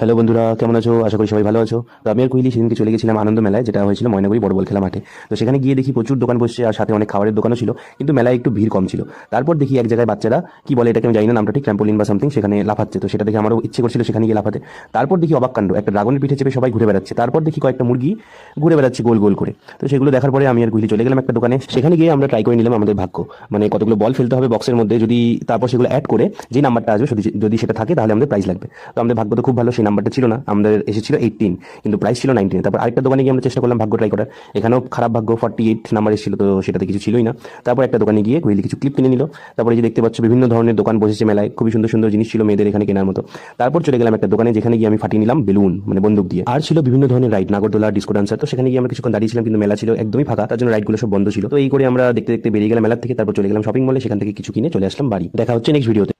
Hello বন্ধুরা, কেমন আছো? আশা করি সবাই ভালো আছো। তো আমি আর কোহলি সেদিনকে চলে গেছিলাম আনন্দ মেলায়, যেটা হয়েছিল ময়নাগুড়ি বড় বল খেলা মাঠে। তো সেখানে গিয়ে দেখি প্রচুর দোকান বসছে আর সাথে অনেক খাবারের দোকানও ছিল, কিন্তু মেলায় একটু ভিড় কম ছিল। তারপর দেখি এক জায়গায় বাচ্চারা কি বলে এটাকে আমি জানি না নামটা ঠিক, ট্র্যাম্পোলিন বা সামথিং, সেখানে লাফাচ্ছে। তো সেটা দেখে আমারও ইচ্ছে করছিল সেখানে গিয়ে লাফাতে। তারপর দেখি অবাক কাণ্ড, একটা ড্রাগনের পিঠে চেপে সবাই ঘুরে বেড়াচ্ছে। তারপর দেখি কয়েকটা মুরগি ঘুরে বেড়াচ্ছে গোল গোল করে। তো সেগুলো দেখার পরে আমি আর কোহলি চলে গেলাম একটা দোকানে। সেখানে গিয়ে আমরা ট্রাই করে নিলাম আমাদের ভাগ্য, মানে কতগুলো বল ফেলতে হবে বক্সের মধ্যে, যদি তারপর সেগুলো অ্যাড করে যে নাম্বারটা আসবে যদি সেটা থাকে তাহলে আমাদের প্রাইজ লাগবে। তো আমাদের ভাগ্য তো খুব ভালো, সেই নাম্বারটা ছিল না, আমাদের এসেছিল 18, কিন্তু প্রাইস ছিল 19। তারপর আরেকটা দোকানে গিয়ে আমরা চেষ্টা করলাম ভাগ্য ট্রাই করার, এখানেও খারাপ ভাগ্য, 48 নাম্বার এসেছিল, তো সেটাতে কিছু ছিলই না। তারপর একটা দোকানে গিয়ে কোহলি কিছু ক্লিপ কিনে নিল। তারপরে এই যে দেখতে পাচ্ছ বিভিন্ন ধরনের দোকান বসেছে মেলায়, খুবই সুন্দর সুন্দর জিনিস ছিল মেয়েদের এখানে কেনার মতো। তারপর চলে গেলাম একটা দোকানে, যেখানে গিয়ে আমি ফাটিয়ে নিলাম বেলুন, মানে বন্দুক দিয়ে। আর ছিল বিভিন্ন ধরনের রাইড, নাগরদোলা, ডিসকো ডান্সার। তো সেখানে গিয়ে আমরা কিছুক্ষণ দাঁড়িয়েছিলাম, কিন্তু মেলা ছিল একদমই ফাঁকা, তার জন্য রাইডগুলো সব বন্ধ ছিল। তো এই করে আমরা দেখতে দেখতে বেরিয়ে গেলাম মেলা থেকে। তারপর চলে গেলাম শপিং মলে, সেখান থেকে কিছু কিনে চলে আসলাম বাড়ি। দেখা হচ্ছে নেক্সট ভিডিওতে।